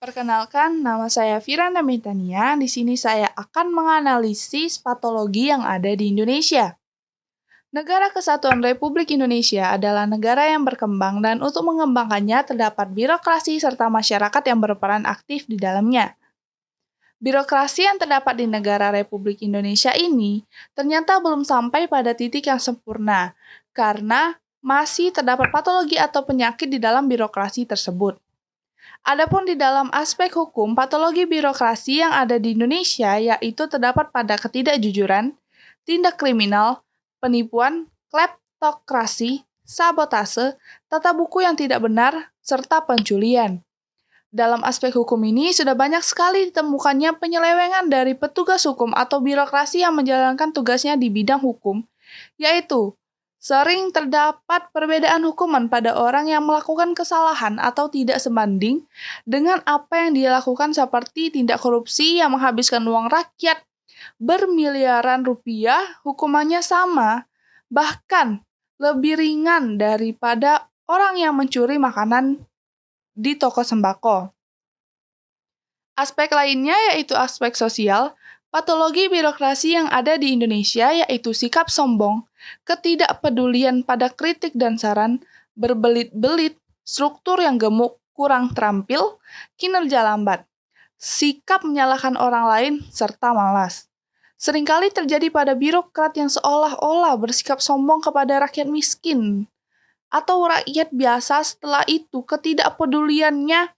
Perkenalkan, nama saya Firanda Mitania. Di sini saya akan menganalisis patologi yang ada di Indonesia. Negara Kesatuan Republik Indonesia adalah negara yang berkembang dan untuk mengembangkannya terdapat birokrasi serta masyarakat yang berperan aktif di dalamnya. Birokrasi yang terdapat di negara Republik Indonesia ini ternyata belum sampai pada titik yang sempurna, karena masih terdapat patologi atau penyakit di dalam birokrasi tersebut. Adapun di dalam aspek hukum, patologi birokrasi yang ada di Indonesia yaitu terdapat pada ketidakjujuran, tindak kriminal, penipuan, kleptokrasi, sabotase, tata buku yang tidak benar, serta pencurian. Dalam aspek hukum ini sudah banyak sekali ditemukannya penyelewengan dari petugas hukum atau birokrasi yang menjalankan tugasnya di bidang hukum, yaitu sering terdapat perbedaan hukuman pada orang yang melakukan kesalahan atau tidak sebanding dengan apa yang dia lakukan, seperti tindak korupsi yang menghabiskan uang rakyat bermiliaran rupiah, hukumannya sama, bahkan lebih ringan daripada orang yang mencuri makanan di toko sembako. Aspek lainnya yaitu aspek sosial. Patologi birokrasi yang ada di Indonesia yaitu sikap sombong, ketidakpedulian pada kritik dan saran, berbelit-belit, struktur yang gemuk, kurang terampil, kinerja lambat, sikap menyalahkan orang lain, serta malas. Seringkali terjadi pada birokrat yang seolah-olah bersikap sombong kepada rakyat miskin atau rakyat biasa. Setelah itu, ketidakpeduliannya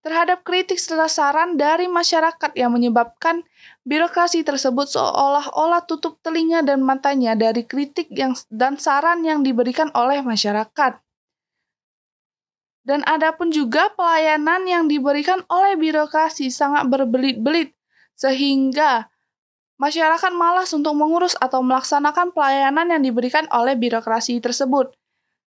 terhadap kritik serta saran dari masyarakat yang menyebabkan birokrasi tersebut seolah-olah tutup telinga dan matanya dari kritik dan saran yang diberikan oleh masyarakat. Dan adapun juga pelayanan yang diberikan oleh birokrasi sangat berbelit-belit, sehingga masyarakat malas untuk mengurus atau melaksanakan pelayanan yang diberikan oleh birokrasi tersebut.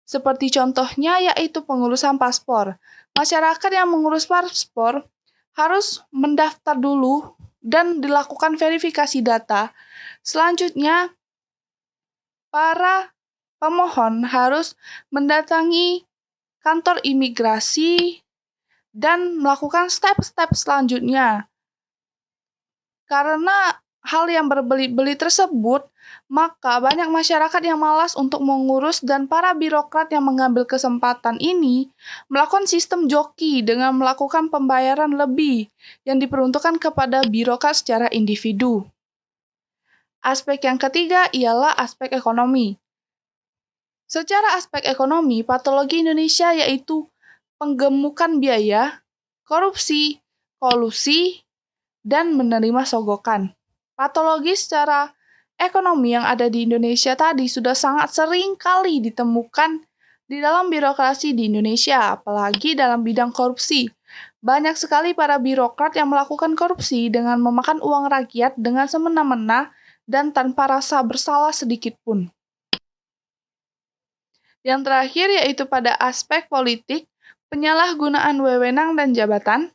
Seperti contohnya yaitu pengurusan paspor. Masyarakat yang mengurus paspor harus mendaftar dulu dan dilakukan verifikasi data. Selanjutnya, para pemohon harus mendatangi kantor imigrasi dan melakukan step-step selanjutnya. Karena hal yang berbelit-belit tersebut, maka banyak masyarakat yang malas untuk mengurus dan para birokrat yang mengambil kesempatan ini melakukan sistem joki dengan melakukan pembayaran lebih yang diperuntukkan kepada birokrat secara individu. Aspek yang ketiga ialah aspek ekonomi. Secara aspek ekonomi, patologi Indonesia yaitu penggemukan biaya, korupsi, kolusi, dan menerima sogokan. Patologi secara ekonomi yang ada di Indonesia tadi sudah sangat sering kali ditemukan di dalam birokrasi di Indonesia, apalagi dalam bidang korupsi. Banyak sekali para birokrat yang melakukan korupsi dengan memakan uang rakyat dengan semena-mena dan tanpa rasa bersalah sedikit pun. Yang terakhir yaitu pada aspek politik, penyalahgunaan wewenang dan jabatan,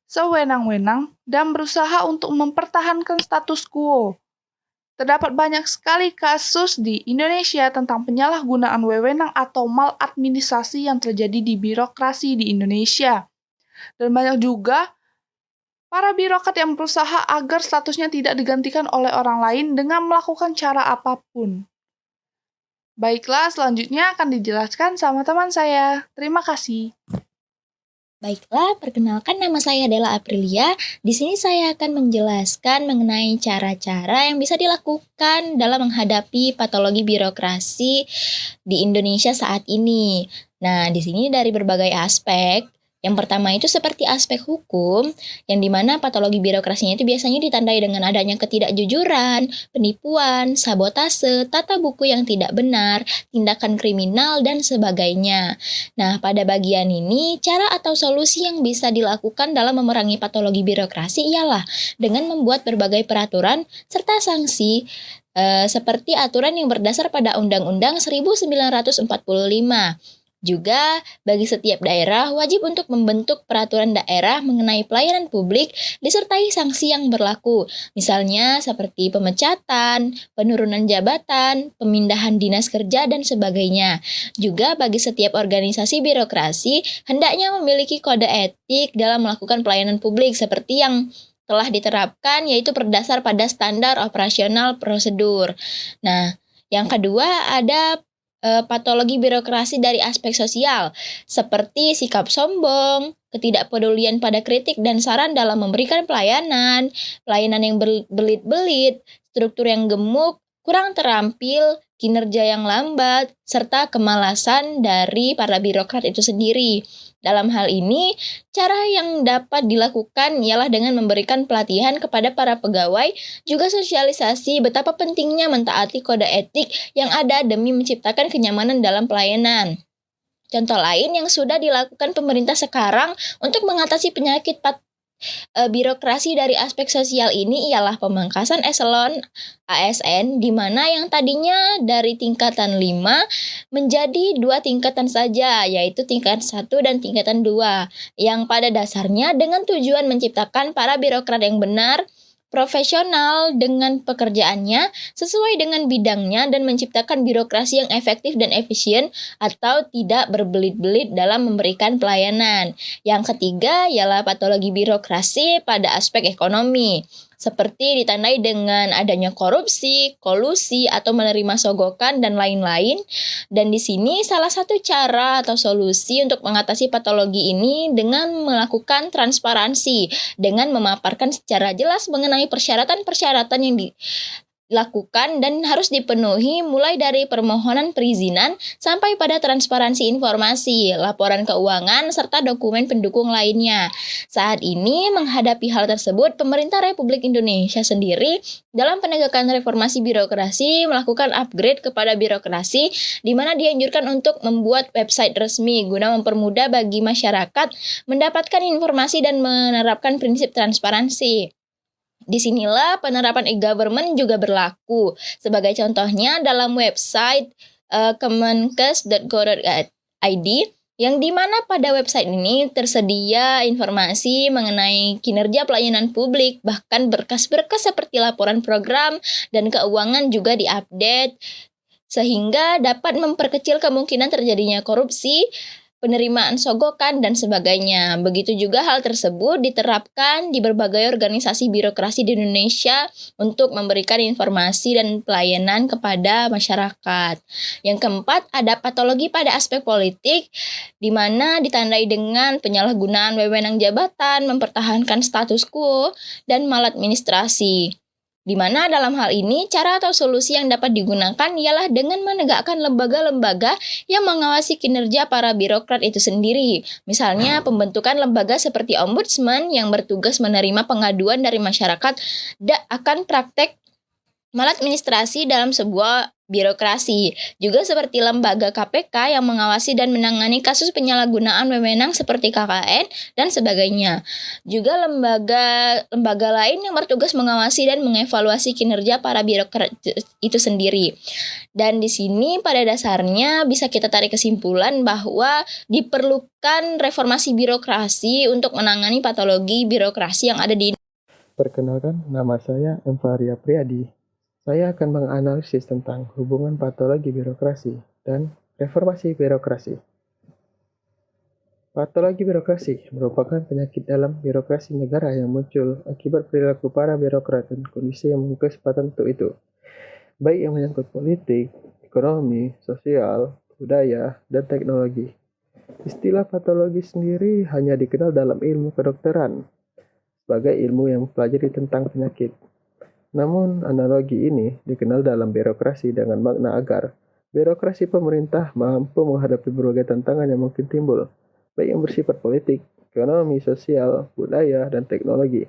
sewenang-wenang, dan berusaha untuk mempertahankan status quo. Terdapat banyak sekali kasus di Indonesia tentang penyalahgunaan wewenang atau maladministrasi yang terjadi di birokrasi di Indonesia. Dan banyak juga para birokrat yang berusaha agar statusnya tidak digantikan oleh orang lain dengan melakukan cara apapun. Baiklah, selanjutnya akan dijelaskan sama teman saya. Terima kasih. Baiklah, perkenalkan nama saya adalah Aprilia. Di sini saya akan menjelaskan mengenai cara-cara yang bisa dilakukan dalam menghadapi patologi birokrasi di Indonesia saat ini. Nah, di sini dari berbagai aspek. Yang pertama itu seperti aspek hukum, yang dimana patologi birokrasinya itu biasanya ditandai dengan adanya ketidakjujuran, penipuan, sabotase, tata buku yang tidak benar, tindakan kriminal, dan sebagainya. Nah, pada bagian ini, cara atau solusi yang bisa dilakukan dalam memerangi patologi birokrasi ialah dengan membuat berbagai peraturan serta sanksi seperti aturan yang berdasar pada Undang-Undang 1945. Juga, bagi setiap daerah wajib untuk membentuk peraturan daerah mengenai pelayanan publik disertai sanksi yang berlaku, misalnya seperti pemecatan, penurunan jabatan, pemindahan dinas kerja, dan sebagainya. Juga bagi setiap organisasi birokrasi, hendaknya memiliki kode etik dalam melakukan pelayanan publik seperti yang telah diterapkan, yaitu berdasar pada standar operasional prosedur. Nah, yang kedua ada patologi birokrasi dari aspek sosial, seperti sikap sombong, ketidakpedulian pada kritik dan saran dalam memberikan pelayanan, pelayanan yang berbelit-belit, struktur yang gemuk, kurang terampil, kinerja yang lambat, serta kemalasan dari para birokrat itu sendiri. Dalam hal ini, cara yang dapat dilakukan ialah dengan memberikan pelatihan kepada para pegawai, juga sosialisasi betapa pentingnya mentaati kode etik yang ada demi menciptakan kenyamanan dalam pelayanan. Contoh lain yang sudah dilakukan pemerintah sekarang untuk mengatasi penyakit birokrasi dari aspek sosial ini ialah pemangkasan eselon ASN, di mana yang tadinya dari tingkatan 5 menjadi 2 tingkatan saja, yaitu tingkat 1 dan tingkatan 2, yang pada dasarnya dengan tujuan menciptakan para birokrat yang benar, profesional dengan pekerjaannya, sesuai dengan bidangnya, dan menciptakan birokrasi yang efektif dan efisien atau tidak berbelit-belit dalam memberikan pelayanan. Yang ketiga ialah patologi birokrasi pada aspek ekonomi, seperti ditandai dengan adanya korupsi, kolusi, atau menerima sogokan, dan lain-lain. Dan di sini salah satu cara atau solusi untuk mengatasi patologi ini dengan melakukan transparansi, dengan memaparkan secara jelas mengenai persyaratan-persyaratan yang dilakukan dan harus dipenuhi, mulai dari permohonan perizinan sampai pada transparansi informasi, laporan keuangan, serta dokumen pendukung lainnya. Saat ini menghadapi hal tersebut, pemerintah Republik Indonesia sendiri dalam penegakan reformasi birokrasi melakukan upgrade kepada birokrasi, di mana dianjurkan untuk membuat website resmi guna mempermudah bagi masyarakat mendapatkan informasi dan menerapkan prinsip transparansi. Disinilah penerapan e-government juga berlaku. Sebagai contohnya dalam website kemenkes.go.id, yang dimana pada website ini tersedia informasi mengenai kinerja pelayanan publik, bahkan berkas-berkas seperti laporan program dan keuangan juga diupdate, sehingga dapat memperkecil kemungkinan terjadinya korupsi, penerimaan sogokan, dan sebagainya. Begitu juga hal tersebut diterapkan di berbagai organisasi birokrasi di Indonesia untuk memberikan informasi dan pelayanan kepada masyarakat. Yang keempat, ada patologi pada aspek politik, di mana ditandai dengan penyalahgunaan wewenang jabatan, mempertahankan status quo, dan maladministrasi. Di mana dalam hal ini, cara atau solusi yang dapat digunakan ialah dengan menegakkan lembaga-lembaga yang mengawasi kinerja para birokrat itu sendiri. Misalnya, pembentukan lembaga seperti ombudsman yang bertugas menerima pengaduan dari masyarakat akan praktek maladministrasi dalam sebuah birokrasi. Juga seperti lembaga KPK yang mengawasi dan menangani kasus penyalahgunaan wewenang seperti KKN dan sebagainya. Juga lembaga lain yang bertugas mengawasi dan mengevaluasi kinerja para birokrat itu sendiri. Dan di sini pada dasarnya bisa kita tarik kesimpulan bahwa diperlukan reformasi birokrasi untuk menangani patologi birokrasi yang ada di Indonesia. Perkenalkan, nama saya Emfaria Priadi. Saya akan menganalisis tentang hubungan patologi birokrasi dan reformasi birokrasi. Patologi birokrasi merupakan penyakit dalam birokrasi negara yang muncul akibat perilaku para birokrat dan kondisi yang mengesempatan untuk itu, baik yang menyangkut politik, ekonomi, sosial, budaya, dan teknologi. Istilah patologi sendiri hanya dikenal dalam ilmu kedokteran sebagai ilmu yang mempelajari tentang penyakit. Namun, analogi ini dikenal dalam birokrasi dengan makna agar birokrasi pemerintah mampu menghadapi berbagai tantangan yang mungkin timbul, baik yang bersifat politik, ekonomi, sosial, budaya, dan teknologi.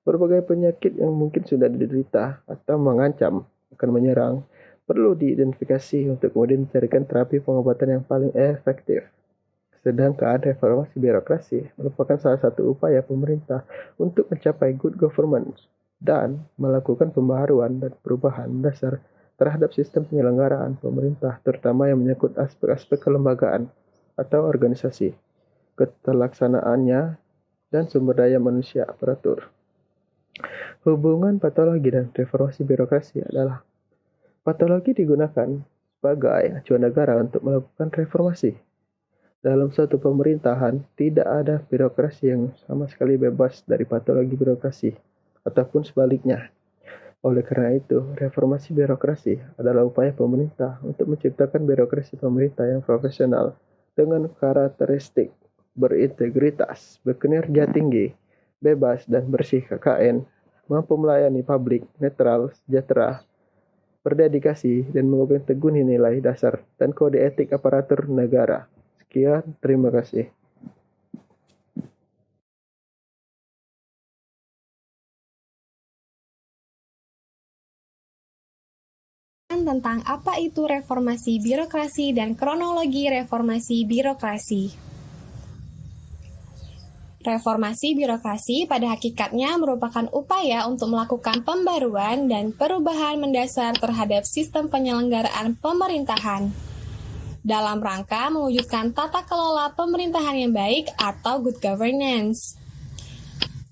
Berbagai penyakit yang mungkin sudah diderita atau mengancam akan menyerang perlu diidentifikasi untuk kemudian mencarikan terapi pengobatan yang paling efektif. Sedangkan reformasi birokrasi merupakan salah satu upaya pemerintah untuk mencapai good governance dan melakukan pembaharuan dan perubahan dasar terhadap sistem penyelenggaraan pemerintah, terutama yang menyangkut aspek-aspek kelembagaan. atau organisasi, keterlaksanaannya, dan sumber daya manusia aparatur. Hubungan patologi dan reformasi birokrasi adalah patologi digunakan sebagai acuan negara untuk melakukan reformasi. Dalam suatu pemerintahan, tidak ada birokrasi yang sama sekali bebas dari patologi birokrasi, ataupun sebaliknya. Oleh karena itu, reformasi birokrasi adalah upaya pemerintah untuk menciptakan birokrasi pemerintah yang profesional dengan karakteristik berintegritas, berkinerja tinggi, bebas dan bersih KKN, mampu melayani publik, netral, sejahtera, berdedikasi, dan memegang teguh nilai dasar dan kode etik aparatur negara. Sekian, terima kasih. Tentang apa itu reformasi birokrasi dan kronologi reformasi birokrasi. Reformasi birokrasi pada hakikatnya merupakan upaya untuk melakukan pembaruan dan perubahan mendasar terhadap sistem penyelenggaraan pemerintahan dalam rangka mewujudkan tata kelola pemerintahan yang baik atau good governance.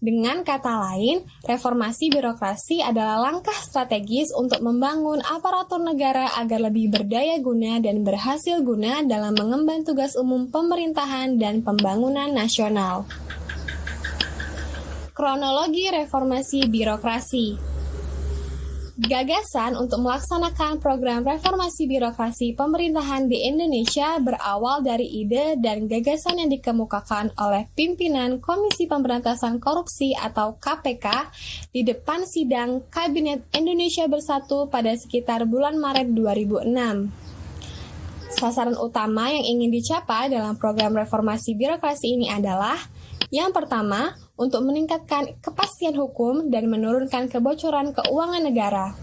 Dengan kata lain, reformasi birokrasi adalah langkah strategis untuk membangun aparatur negara agar lebih berdaya guna dan berhasil guna dalam mengemban tugas umum pemerintahan dan pembangunan nasional. Kronologi reformasi birokrasi. Gagasan untuk melaksanakan program reformasi birokrasi pemerintahan di Indonesia berawal dari ide dan gagasan yang dikemukakan oleh pimpinan Komisi Pemberantasan Korupsi atau KPK di depan sidang Kabinet Indonesia Bersatu pada sekitar bulan Maret 2006. Sasaran utama yang ingin dicapai dalam program reformasi birokrasi ini adalah yang pertama, untuk meningkatkan kepastian hukum dan menurunkan kebocoran keuangan negara.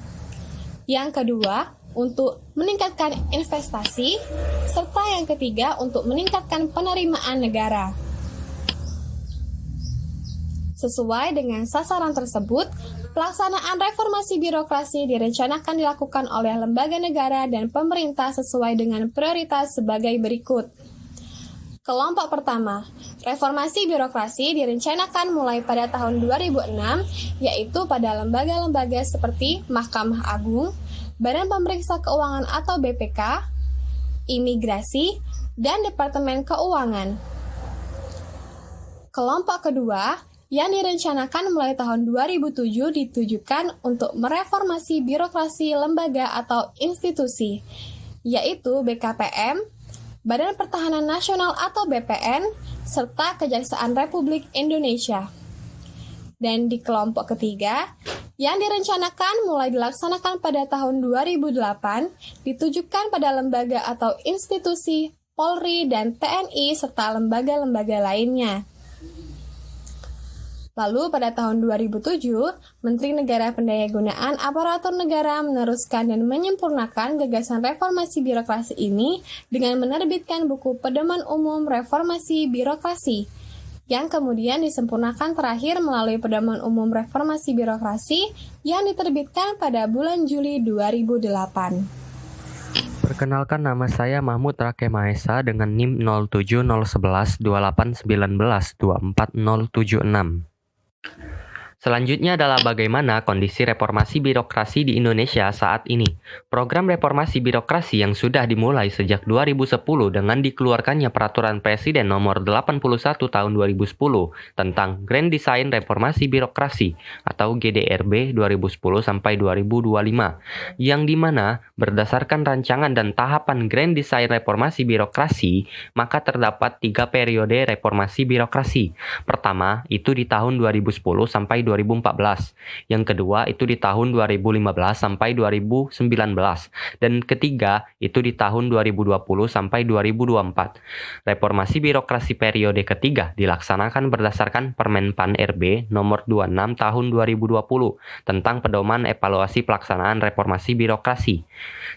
Yang kedua, untuk meningkatkan investasi, serta yang ketiga, untuk meningkatkan penerimaan negara. Sesuai dengan sasaran tersebut, pelaksanaan reformasi birokrasi direncanakan dilakukan oleh lembaga negara dan pemerintah sesuai dengan prioritas sebagai berikut. Kelompok pertama, reformasi birokrasi direncanakan mulai pada tahun 2006, yaitu pada lembaga-lembaga seperti Mahkamah Agung, Badan Pemeriksa Keuangan atau BPK, Imigrasi, dan Departemen Keuangan. Kelompok kedua, yang direncanakan mulai tahun 2007 ditujukan untuk mereformasi birokrasi lembaga atau institusi, yaitu BKPM, Badan Pertahanan Nasional atau BPN, serta Kejaksaan Republik Indonesia. Dan di kelompok ketiga, yang direncanakan mulai dilaksanakan pada tahun 2008, ditujukan pada lembaga atau institusi Polri dan TNI serta lembaga-lembaga lainnya. Lalu pada tahun 2007, Menteri Negara Pendayagunaan Aparatur Negara meneruskan dan menyempurnakan gagasan reformasi birokrasi ini dengan menerbitkan buku Pedoman Umum Reformasi Birokrasi, yang kemudian disempurnakan terakhir melalui Pedoman Umum Reformasi Birokrasi yang diterbitkan pada bulan Juli 2008. Perkenalkan, nama saya Mahmud Rake Mahesa dengan NIM 070112819240076. Selanjutnya adalah bagaimana kondisi reformasi birokrasi di Indonesia saat ini. Program reformasi birokrasi yang sudah dimulai sejak 2010 dengan dikeluarkannya Peraturan Presiden Nomor 81 Tahun 2010 tentang Grand Design Reformasi Birokrasi atau GDRB 2010 sampai 2025, yang dimana berdasarkan rancangan dan tahapan Grand Design Reformasi Birokrasi, maka terdapat 3 periode reformasi birokrasi. Pertama, itu di tahun 2010 sampai 2014. Yang kedua itu di tahun 2015 sampai 2019. Dan ketiga itu di tahun 2020 sampai 2024. Reformasi birokrasi periode ketiga dilaksanakan berdasarkan Permenpan RB nomor 26 tahun 2020 tentang pedoman evaluasi pelaksanaan reformasi birokrasi.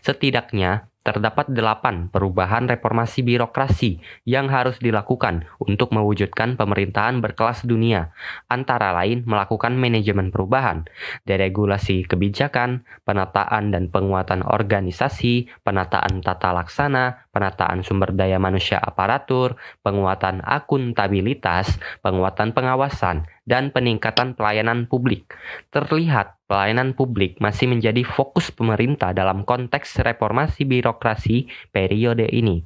Setidaknya terdapat 8 perubahan reformasi birokrasi yang harus dilakukan untuk mewujudkan pemerintahan berkelas dunia, antara lain melakukan manajemen perubahan, deregulasi kebijakan, penataan dan penguatan organisasi, penataan tata laksana, penataan sumber daya manusia aparatur, penguatan akuntabilitas, penguatan pengawasan, dan peningkatan pelayanan publik. Terlihat pelayanan publik masih menjadi fokus pemerintah dalam konteks reformasi birokrasi periode ini.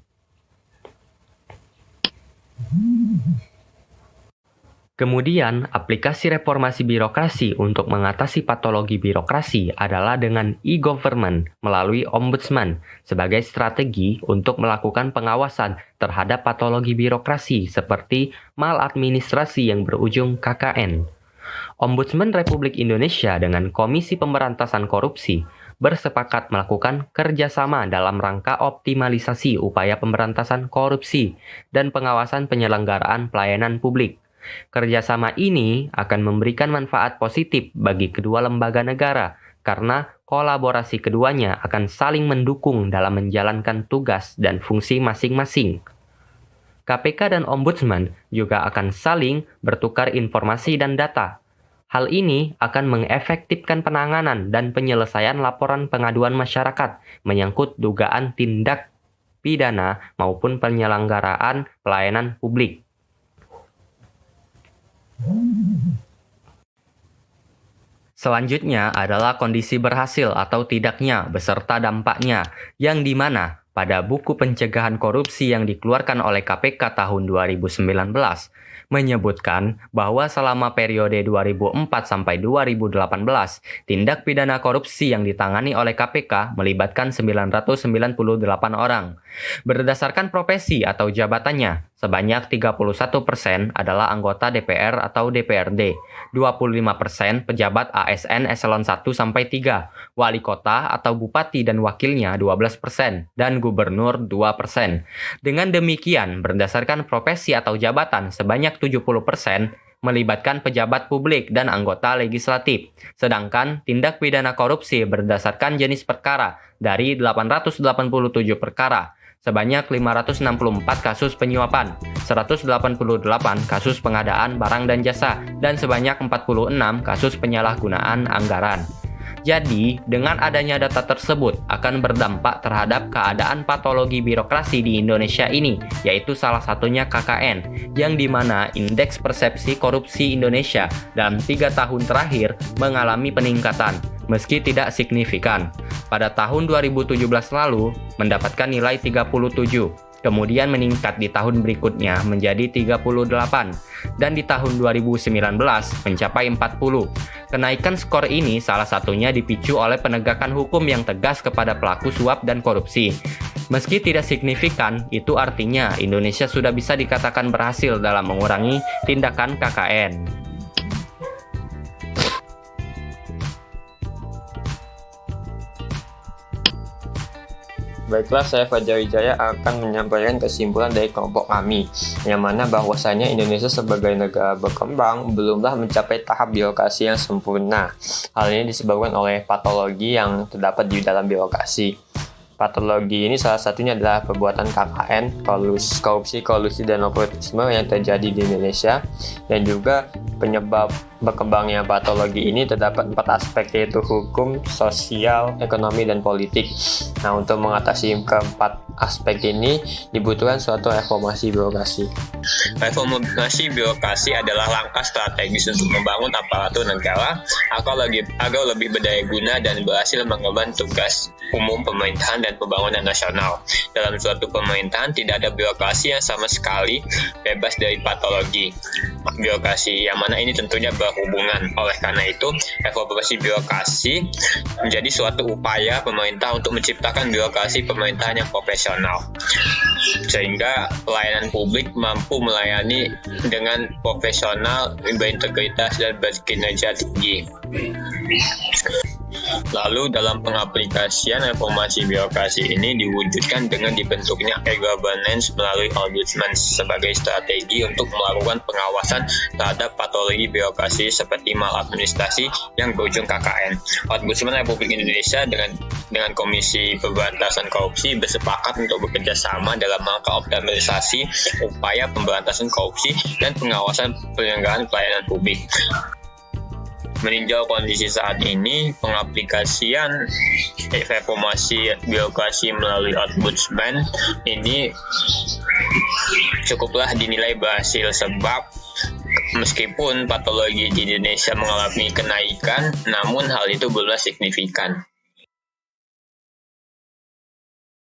Kemudian, aplikasi reformasi birokrasi untuk mengatasi patologi birokrasi adalah dengan e-government melalui ombudsman sebagai strategi untuk melakukan pengawasan terhadap patologi birokrasi seperti maladministrasi yang berujung KKN. Ombudsman Republik Indonesia dengan Komisi Pemberantasan Korupsi bersepakat melakukan kerjasama dalam rangka optimalisasi upaya pemberantasan korupsi dan pengawasan penyelenggaraan pelayanan publik. Kerjasama ini akan memberikan manfaat positif bagi kedua lembaga negara karena kolaborasi keduanya akan saling mendukung dalam menjalankan tugas dan fungsi masing-masing. KPK dan Ombudsman juga akan saling bertukar informasi dan data. Hal ini akan mengefektifkan penanganan dan penyelesaian laporan pengaduan masyarakat menyangkut dugaan tindak pidana maupun penyelenggaraan pelayanan publik. Selanjutnya adalah kondisi berhasil atau tidaknya beserta dampaknya, yang dimana pada buku pencegahan korupsi yang dikeluarkan oleh KPK tahun 2019 menyebutkan bahwa selama periode 2004 sampai 2018, tindak pidana korupsi yang ditangani oleh KPK melibatkan 998 orang. Berdasarkan profesi atau jabatannya, sebanyak 31% adalah anggota DPR atau DPRD, 25% pejabat ASN eselon 1 sampai 3, wali kota atau bupati dan wakilnya 12%, dan gubernur 2%. Dengan demikian, berdasarkan profesi atau jabatan, sebanyak 70% melibatkan pejabat publik dan anggota legislatif. Sedangkan tindak pidana korupsi berdasarkan jenis perkara dari 887 perkara, sebanyak 564 kasus penyuapan, 188 kasus pengadaan barang dan jasa, dan sebanyak 46 kasus penyalahgunaan anggaran. Jadi, dengan adanya data tersebut akan berdampak terhadap keadaan patologi birokrasi di Indonesia ini, yaitu salah satunya KKN, yang dimana indeks persepsi korupsi Indonesia dalam 3 tahun terakhir mengalami peningkatan, meski tidak signifikan. Pada tahun 2017 lalu mendapatkan nilai 37, kemudian meningkat di tahun berikutnya menjadi 38, dan di tahun 2019 mencapai 40. Kenaikan skor ini salah satunya dipicu oleh penegakan hukum yang tegas kepada pelaku suap dan korupsi. Meski tidak signifikan, itu artinya Indonesia sudah bisa dikatakan berhasil dalam mengurangi tindakan KKN. Baiklah, saya Fajar Wijaya akan menyampaikan kesimpulan dari kelompok kami, yang mana bahwasanya Indonesia sebagai negara berkembang belumlah mencapai tahap birokrasi yang sempurna. Hal ini disebabkan oleh patologi yang terdapat di dalam birokrasi. Patologi ini salah satunya adalah perbuatan KKN, korupsi, kolusi, dan nepotisme yang terjadi di Indonesia. Dan juga penyebab berkembangnya patologi ini terdapat 4 aspek, yaitu hukum, sosial, ekonomi, dan politik. Nah, untuk mengatasi keempat aspek ini dibutuhkan suatu reformasi birokrasi. Reformasi birokrasi adalah langkah strategis untuk membangun aparatur negara agar lebih berdaya guna dan berhasil mengemban tugas umum pemerintahan dan pembangunan nasional. Dalam suatu pemerintahan tidak ada birokrasi yang sama sekali bebas dari patologi birokrasi, yang mana ini tentunya berhubungan. Oleh karena itu, reformasi birokrasi menjadi suatu upaya pemerintah untuk menciptakan birokrasi pemerintahan yang profesional, sehingga pelayanan publik mampu melayani dengan profesional, berintegritas, dan berkinerja tinggi. Lalu dalam pengaplikasian reformasi birokrasi ini diwujudkan dengan dibentuknya e-governance melalui ombudsman sebagai strategi untuk melakukan pengawasan terhadap patologi birokrasi seperti maladministrasi yang berujung KKN. Ombudsman Republik Indonesia dengan Komisi Pemberantasan Korupsi bersepakat untuk bekerja sama dalam rangka optimalisasi upaya pemberantasan korupsi dan pengawasan penyelenggaraan pelayanan publik. Meninjau kondisi saat ini, pengaplikasian reformasi birokrasi melalui ombudsman ini cukuplah dinilai berhasil sebab meskipun patologi di Indonesia mengalami kenaikan, namun hal itu belum signifikan.